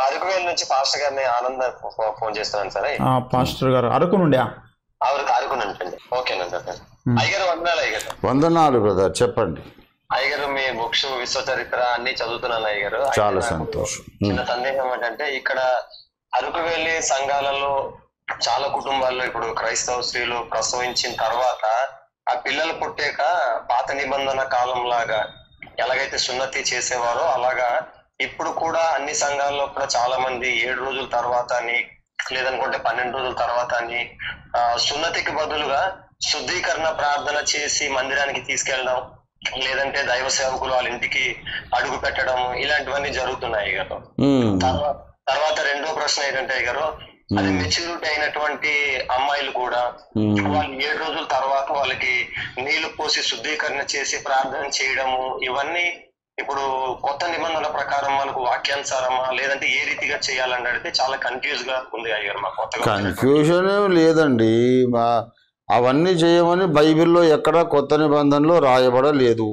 అరకువేలు నుంచి పాస్టర్ గారిని ఆనంద ఫోన్ చేస్తున్నాను సార్. పాస్టర్ గారు అరకు నుండి అరకునండి. ఓకేనండి సార్. అయ్యగారు వందనాలు. అయ్యగారు వందనాలు బ్రదర్, చెప్పండి. అయ్యగారు మీ బుక్స్ విశ్వ చరిత్ర అన్ని చదువుతున్నాను అయ్యగారు. చాలా సంతోషం. చిన్న సందేహం ఏంటంటే, ఇక్కడ అరకువేలి సంఘాలలో చాలా కుటుంబాల్లో ఇప్పుడు క్రైస్తవ స్త్రీలు ప్రసవించిన తర్వాత ఆ పిల్లలు పుట్టాక పాత నిబంధన కాలం లాగా ఎలాగైతే సున్నతి చేసేవారో అలాగా ఇప్పుడు కూడా అన్ని సంఘాల్లో కూడా చాలా మంది 7 రోజుల తర్వాత అని లేదనుకుంటే 12 రోజుల తర్వాత అని సున్నతికి బదులుగా శుద్ధీకరణ ప్రార్థన చేసి మందిరానికి తీసుకెళ్ళడం, లేదంటే దైవ సేవకులు వాళ్ళ ఇంటికి అడుగు పెట్టడం, ఇలాంటివన్నీ జరుగుతున్నాయి గారు. తర్వాత రెండో ప్రశ్న ఏంటంటే గారు, అది మెచ్యూరిటీ అయినటువంటి అమ్మాయిలు కూడా వాళ్ళు 7 రోజుల తర్వాత వాళ్ళకి నీళ్లు పోసి శుద్ధీకరణ చేసి ప్రార్థన చేయడము, ఇవన్నీ ఇప్పుడు కొత్త నిబంధనల ప్రకారం మనకు వాక్యానుసారమా లేదంటే ఏ రీతిగా చేయాలని అడిగితే చాలా కన్ఫ్యూజ్ గా ఉంది అయ్యారు. మా కొత్తగా కన్ఫ్యూజన్ లేదండి. అవన్నీ చేయమని బైబిల్లో ఎక్కడ కొత్త నిబంధనలో రాయబడలేదు.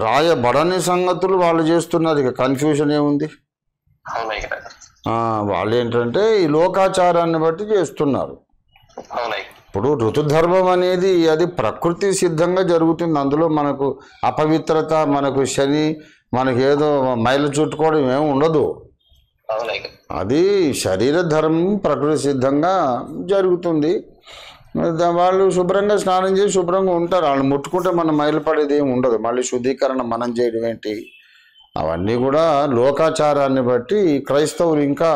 రాయబడని సంగతులు వాళ్ళు చేస్తున్నారు. ఇక కన్ఫ్యూజన్ ఏముంది? వాళ్ళు ఏంటంటే ఈ లోకాచారాన్ని బట్టి చేస్తున్నారు. ఇప్పుడు ఋతుధర్మం అనేది అది ప్రకృతి సిద్ధంగా జరుగుతుంది. అందులో మనకు అపవిత్రత, మనకు శని, మనకు ఏదో మైలు చుట్టుకోవడం ఏమి ఉండదు. అది శరీర ధర్మం ప్రకృతి సిద్ధంగా జరుగుతుంది. వాళ్ళు శుభ్రంగా స్నానం చేసి శుభ్రంగా ఉంటారు. వాళ్ళు ముట్టుకుంటే మనం మైలు పడేది ఏమి ఉండదు. మళ్ళీ శుద్ధీకరణ మనం చేయడం ఏంటి? అవన్నీ కూడా లోకాచారాన్ని బట్టి క్రైస్తవులు ఇంకా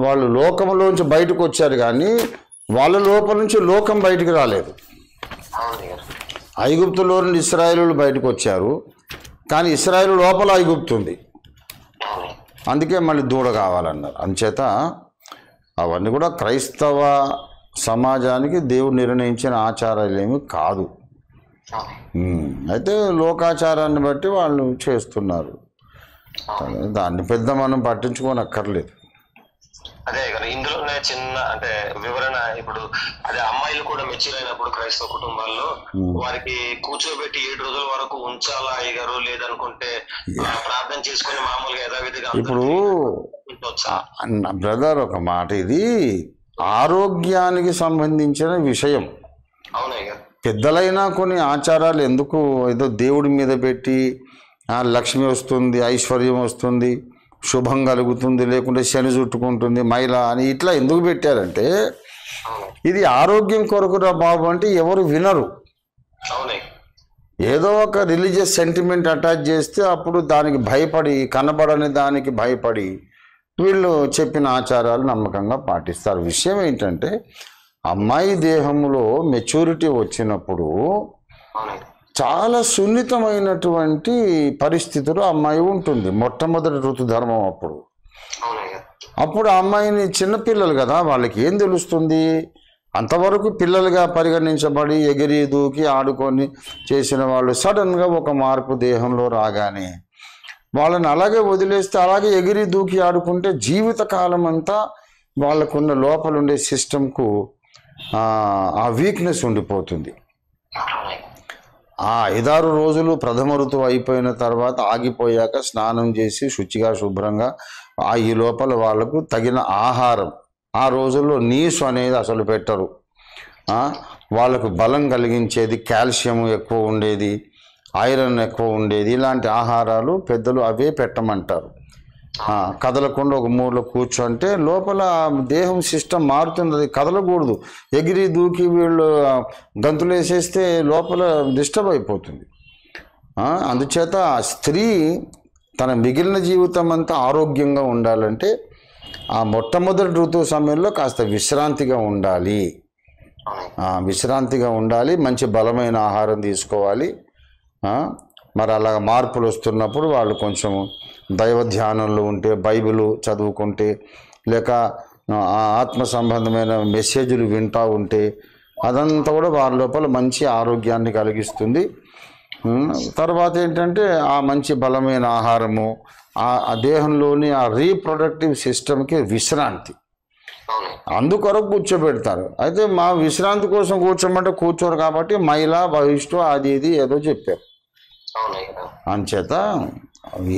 వాళ్ళు లోకంలోంచి బయటకు వచ్చారు, కానీ వాళ్ళ లోపల నుంచి లోకం బయటికి రాలేదు. ఐగుప్తులో నుండి ఇశ్రాయేలు బయటకు వచ్చారు, కానీ ఇశ్రాయేలు లోపల ఐగుప్తు ఉంది. అందుకే మళ్ళీ దూడ కావాలన్నారు. అందుచేత అవన్నీ కూడా క్రైస్తవ సమాజానికి దేవుడు నిర్ణయించిన ఆచారాలు ఏమి కాదు. అయితే లోకాచారాన్ని బట్టి వాళ్ళు చేస్తున్నారు. దాన్ని పెద్ద మనం పట్టించుకోనక్కర్లేదు. అదే కదా, ఇందులోనే చిన్న అంటే వివరణ. ఇప్పుడు అదే అమ్మాయిలు కూడా మెచ్యూర్ అయినప్పుడు క్రైస్తవ కుటుంబాల్లో వారికి కూర్చోబెట్టి 7 రోజుల వరకు ఉంచాలా అయ్యగారు, లేదనుకుంటే ప్రార్థన చేసుకుని మామూలుగా యథావిధిగా? ఇప్పుడు బ్రదర్ ఒక మాట, ఇది ఆరోగ్యానికి సంబంధించిన విషయం. పెద్దలైనా కొన్ని ఆచారాలు ఎందుకు ఏదో దేవుడి మీద పెట్టి లక్ష్మి వస్తుంది, ఐశ్వర్యం వస్తుంది, శుభం కలుగుతుంది, లేకుంటే శని చుట్టుకుంటుంది, మైల అని ఇట్లా ఎందుకు పెట్టారంటే ఇది ఆరోగ్యం కొరకురా బాబు అంటే ఎవరు వినరు. ఏదో ఒక రిలీజియస్ సెంటిమెంట్ అటాచ్ చేస్తే అప్పుడు దానికి భయపడి, కనబడని దానికి భయపడి వీళ్ళు చెప్పిన ఆచారాలు నమ్మకంగా పాటిస్తారు. విషయం ఏంటంటే అమ్మాయి దేహంలో మెచ్యూరిటీ వచ్చినప్పుడు చాలా సున్నితమైనటువంటి పరిస్థితులు అమ్మాయి ఉంటుంది. మొట్టమొదటి ఋతుధర్మం అప్పుడు అమ్మాయిని చిన్నపిల్లలు కదా, వాళ్ళకి ఏం తెలుస్తుంది? అంతవరకు పిల్లలుగా పరిగణించబడి ఎగిరి దూకి ఆడుకొని చేసిన వాళ్ళు సడన్గా ఒక మార్పు దేహంలో రాగానే వాళ్ళని అలాగే వదిలేస్తే, అలాగే ఎగిరి దూకి ఆడుకుంటే జీవితకాలం అంతా వాళ్ళకున్న లోపలుండే సిస్టమ్కు ఆ వీక్నెస్ ఉండిపోతుంది. ఆ 5-6 రోజులు ప్రథమ ఋతువు అయిపోయిన తర్వాత ఆగిపోయాక స్నానం చేసి శుచిగా శుభ్రంగా ఈ లోపల వాళ్ళకు తగిన ఆహారం, ఆ రోజుల్లో నీసు అనేది అసలు పెట్టరు. వాళ్ళకు బలం కలిగించేది కాల్షియం ఎక్కువ ఉండేది, ఐరన్ ఎక్కువ ఉండేది. ఇలాంటి ఆహారాలు పెద్దలు అవే పెట్టమంటారు. కదలకుండా ఒక మూలలో కూర్చోంటే లోపల దేహం సిస్టమ్ మారుతుంది. కదలకూడదు. ఎగిరి దూకి వీళ్ళు గంతులు వేసేస్తే లోపల డిస్టర్బ్ అయిపోతుంది. అందుచేత ఆ స్త్రీ తన మిగిలిన జీవితం అంతా ఆరోగ్యంగా ఉండాలంటే ఆ మొట్టమొదటి ఋతువు సమయంలో కాస్త విశ్రాంతిగా ఉండాలి. మంచి బలమైన ఆహారం తీసుకోవాలి. మరి అలాగ మార్పులు వస్తున్నప్పుడు వాళ్ళు కొంచెం దైవ ధ్యానంలో ఉంటే, బైబిల్ చదువుకుంటే, లేక ఆత్మ సంబంధమైన మెసేజ్లు వింటూ ఉంటే అదంతా కూడా వారి లోపల మంచి ఆరోగ్యాన్ని కలిగిస్తుంది. తర్వాత ఏంటంటే ఆ మంచి బలమైన ఆహారము, ఆ దేహంలోని ఆ రీప్రొడక్టివ్ సిస్టమ్కి విశ్రాంతి, అందుకొరకు కూర్చోబెడతారు. అయితే మా విశ్రాంతి కోసం కూర్చోమంటే కూర్చోరు కాబట్టి మైలా బహిష్టు అది ఇది ఏదో చెప్పారు. అంచేత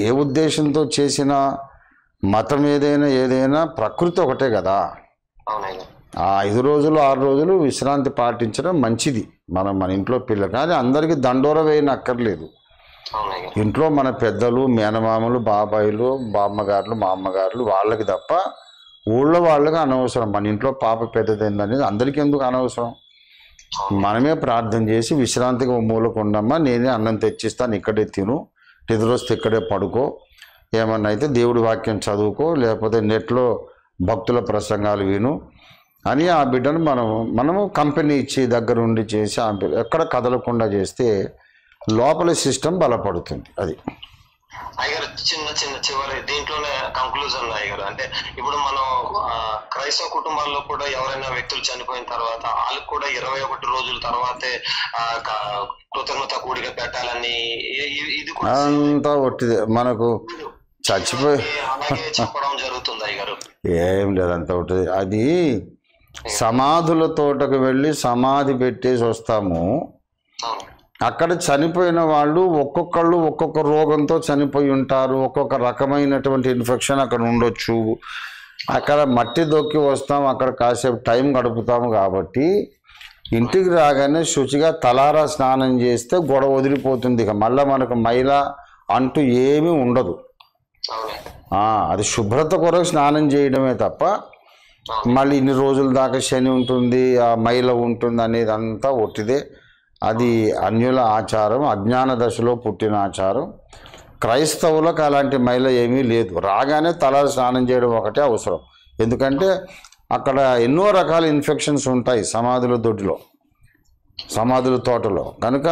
ఏ ఉద్దేశంతో చేసినా మతం ఏదైనా ప్రకృతి ఒకటే కదా. అవునయ్య ఆ 5 రోజులు 6 రోజులు విశ్రాంతి పాటించడం మంచిది. మన ఇంట్లో పిల్లలు కానీ అందరికీ దండోర వేయనక్కర్లేదు. అవునయ్య ఇంట్లో మన పెద్దలు, మేనమామలు, బాబాయిలు, బామ్మగారులు, మా అమ్మగారులు వాళ్ళకి తప్ప ఊళ్ళో వాళ్ళకి అనవసరం. మన ఇంట్లో పాప పెద్దదైందనేది అందరికీ ఎందుకు అనవసరం. మనమే ప్రార్థన చేసి విశ్రాంతిగా ఓ మూలకు ఉండమ్మా, నేనే అన్నం తెచ్చిస్తాను, ఇక్కడే తిను, నిద్రొస్తే ఇక్కడే పడుకో, ఏమన్నా అయితే దేవుడి వాక్యం చదువుకో, లేకపోతే నెట్లో భక్తుల ప్రసంగాలు విను అని ఆ బిడ్డను మనము కంపెనీ ఇచ్చి దగ్గరుండి చేసి ఎక్కడ కదలకుండా చేస్తే లోపల సిస్టమ్ బలపడుతుంది. అది అయ్యగారు చిన్న చివరి దీంట్లోనే కంక్లూజన్ అయ్యగారు. అంటే ఇప్పుడు మనం క్రైస్తవ కుటుంబాల్లో కూడా ఎవరైనా వ్యక్తులు చనిపోయిన తర్వాత వాళ్ళకి కూడా 21 రోజుల తర్వాతే కృతజ్ఞత కూడిక పెట్టాలని ఇది కూడా అంతా ఒట్టిదే. మనకు చచ్చిపోయి అలాగే చెప్పడం జరుగుతుంది అయ్యగారు. ఏం లేదంతా ఒకటి. అది సమాధుల తోటకు వెళ్ళి సమాధి పెట్టేసి వస్తాము. అక్కడ చనిపోయిన వాళ్ళు ఒక్కొక్కళ్ళు ఒక్కొక్క రోగంతో చనిపోయి ఉంటారు. ఒక్కొక్క రకమైనటువంటి ఇన్ఫెక్షన్ అక్కడ ఉండొచ్చు. అక్కడ మట్టి దొక్కి వస్తాం, అక్కడ కాసేపు టైం గడుపుతాము. కాబట్టి ఇంటికి రాగానే శుచిగా తలారా స్నానం చేస్తే గొడవ వదిలిపోతుంది. ఇక మళ్ళీ మనకు మైల అంటూ ఏమీ ఉండదు. అది శుభ్రత కొరకు స్నానం చేయడమే తప్ప మళ్ళీ ఇన్ని రోజుల దాకా శని ఉంటుంది, ఆ మైల ఉంటుంది అనేది అంతా ఒట్టిదే. అది అన్యుల ఆచారం, అజ్ఞాన దశలో పుట్టిన ఆచారం. క్రైస్తవులకు అలాంటి మైల ఏమీ లేదు. రాగానే తల స్నానం చేయడం ఒకటే అవసరం. ఎందుకంటే అక్కడ ఎన్నో రకాల ఇన్ఫెక్షన్స్ ఉంటాయి సమాధుల దొడ్డిలో, సమాధుల తోటలో. కనుక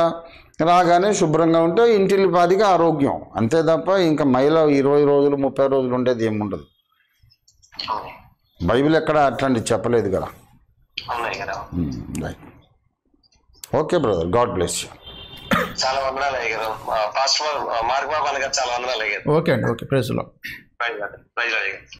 రాగానే శుభ్రంగా ఉంటే ఇంటిల్లిపాదిగా ఆరోగ్యం, అంతే తప్ప ఇంకా మైల 20 రోజులు 30 రోజులు ఉండేది ఏముండదు. బైబిల్ ఎక్కడ అట్లాంటి చెప్పలేదు కదా. Okay brother, God bless you. చాలా వందనాలు అయ్యారు. పాస్టర్ మార్క్ బాబు అనగా చాలా వందనాలు అయ్యారు. ఓకే అండి, okay, praise Lord. Praise lord.